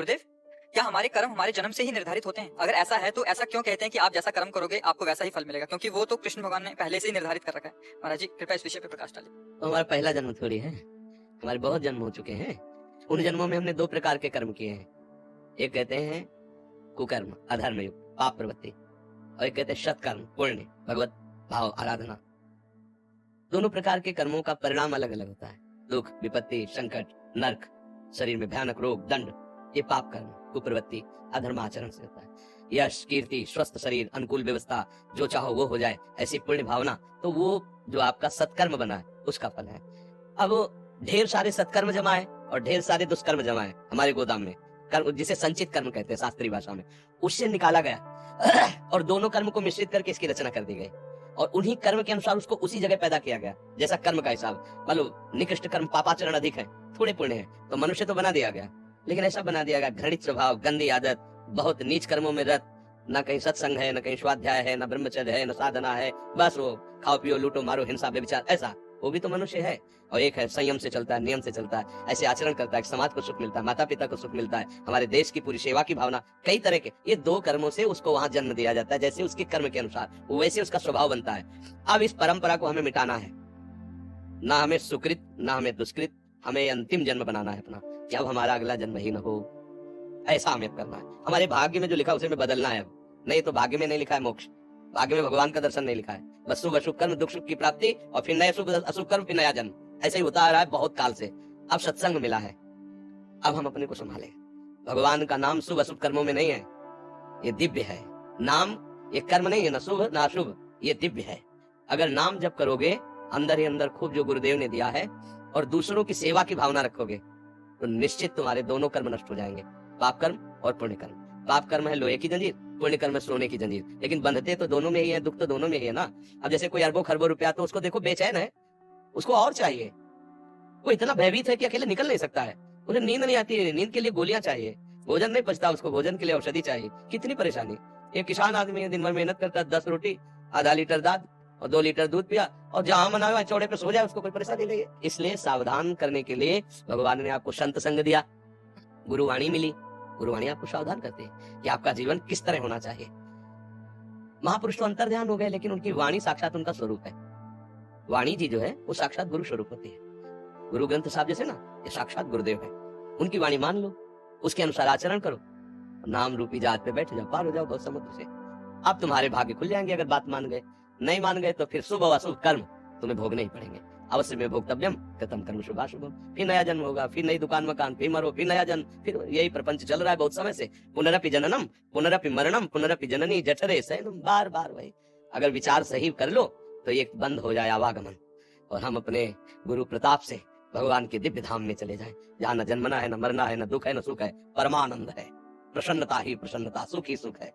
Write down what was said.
गुरुदेव, क्या हमारे कर्म हमारे जन्म से ही निर्धारित होते हैं? अगर ऐसा है तो ऐसा क्यों कहते हैं कि आप जैसा कर्म करोगे आपको वैसा ही फल मिलेगा? क्योंकि वो तो कृष्ण भगवान ने पहले से ही निर्धारित कर रखा है। महाराज जी कृपया इस विषय पे प्रकाश डालिए। तो हमारा पहला जन्म थोड़ी है, हमारे बहुत जन्म हो चुके हैं। उन जन्मों में हमने दो प्रकार के कर्म किए हैं। एक कहते हैं कुकर्म, अधर्म युक्त, पाप प्रवृत्ति, और एक कहते हैं सत्कर्म, पुण्य, भगवत भाव, आराधना। दोनों प्रकार के कर्मों का परिणाम अलग अलग होता है। दुख, विपत्ति, संकट, नरक, शरीर में भयानक रोग, दंड, ये पाप कर्म, कुप्रवृत्ति, अधर्म आचरण से होता है। यश, कीर्ति, स्वस्थ शरीर, अनुकूल व्यवस्था, जो चाहो वो हो जाए, ऐसी पुण्य भावना, तो वो जो आपका सत्कर्म बना है उसका फल है। अब ढेर सारे सत्कर्म जमा है और ढेर सारे दुष्कर्म जमा है हमारे गोदाम में, कर्म जिसे संचित कर्म कहते हैं शास्त्रीय भाषा में, उससे निकाला गया और दोनों कर्म को मिश्रित करके इसकी रचना कर दी गई और उन्हीं कर्म के अनुसार उसको उसी जगह पैदा किया गया। जैसा कर्म का हिसाब, मान लो निकृष्ट कर्म पापाचरण अधिक है, थोड़े पुण्य है, तो मनुष्य तो बना दिया गया, लेकिन ऐसा बना दिया गया घृणित स्वभाव, गंदी आदत, बहुत नीच कर्मों में रत, न कहीं सत्संग है, न कहीं स्वाध्याय है, न ब्रह्मचर्य है, न साधना है, बस वो खाओ पियो लूटो मारो हिंसा व्यभिचार, ऐसा वो भी तो मनुष्य है। और एक है संयम से चलता है, नियम से चलता है, ऐसे आचरण करता है, समाज को सुख मिलता है, माता पिता को सुख मिलता है, हमारे देश की पूरी सेवा की भावना, कई तरह के ये दो कर्मों से उसको वहां जन्म दिया जाता है। जैसे उसके कर्म के अनुसार वैसे उसका स्वभाव बनता है। अब इस परंपरा को हमें मिटाना है, ना हमें सुकृत ना हमें दुष्कृत, हमें अंतिम जन्म बनाना है अपना, कि अब हमारा अगला जन्म ही न हो, ऐसा हमें करना है। हमारे भाग्य में जो लिखा उसे हमें बदलना है। नहीं तो भाग्य में नहीं लिखा है मोक्ष, भाग्य में भगवान का दर्शन नहीं लिखा है, बस शुभ अशुभ कर्म, दुख सुख की प्राप्ति और फिर नए शुभ अशुभ कर्म, फिर नया जन्म, ऐसे ही होता आ रहा है बहुत काल से। अब सत्संग मिला है, अब हम अपने को संभाले। भगवान का नाम शुभ अशुभ कर्मों में नहीं है, ये दिव्य है। नाम ये कर्म नहीं है, न शुभ न अशुभ, ये दिव्य है। अगर नाम जप करोगे अंदर ही अंदर खूब जो गुरुदेव ने दिया है और दूसरों की सेवा की भावना रखोगे तो निश्चित तुम्हारे दोनों कर्म नष्ट हो जाएंगे, पाप कर्म और पुण्य कर्म। पाप कर्म है लोहे की जंजीर, पुण्य कर्म है सोने की जंजीर, लेकिन बंधते तो दोनों में ही है, दुख तो दोनों में ही है ना। अब जैसे कोई अरबों खरबों रुपया, तो उसको देखो बेचैन है, उसको और चाहिए, वो इतना भयभीत है कि अकेले निकल नहीं सकता है, उन्हें नींद नहीं आती है, नींद के लिए गोलियां चाहिए, भोजन नहीं पचता उसको, भोजन के लिए औषधि चाहिए। कितनी परेशानी। एक किसान आदमी है, दिन भर मेहनत करता है, 10 रोटी, आधा लीटर दाद और 2 लीटर दूध पिया और जहां मना हुआ चौड़े पे सो जाए, उसको कोई परेशानी नहीं है। इसलिए सावधान करने के लिए भगवान ने आपको संत संग दिया, गुरुवाणी मिली। गुरुवाणी आपको सावधान करते हैं कि आपका जीवन किस तरह होना चाहिए। महापुरुष तो अंतर ध्यान हो गए, लेकिन उनकी वाणी साक्षात उनका स्वरूप है। वाणी जी जो है वो साक्षात गुरु स्वरूप होती है। गुरु ग्रंथ साहब जैसे ना, ये साक्षात गुरुदेव है। उनकी वाणी मान लो, उसके अनुसार आचरण करो, नाम रूपी जहाज पे बैठ जाओ, पार हो जाओ बहुत समुद्र से। अब तुम्हारे भाग्य खुल जाएंगे अगर बात मान गए। नहीं मान गए तो फिर शुभ व अशुभ कर्म तुम्हें भोगने ही पड़ेंगे। अवश्य में भोक्तव्यम कृतम कर्म शुभाशुभम। फिर नया जन्म होगा, फिर नई दुकान मकान, फिर मरो, फिर नया जन्म, फिर यही प्रपंच चल रहा है बहुत समय से। पुनरपि जननम पुनरपि मरणम पुनरपि जननी जठरे शयनम, बार बार वही। अगर विचार सही कर लो तो ये बंद हो जाए आवागमन और हम अपने गुरु प्रताप से भगवान के दिव्य धाम में चले जाएं, जहाँ न जन्मना है, न मरना है, न दुख है, न सुख है, परमानंद है, प्रसन्नता ही प्रसन्नता, सुख ही सुख है।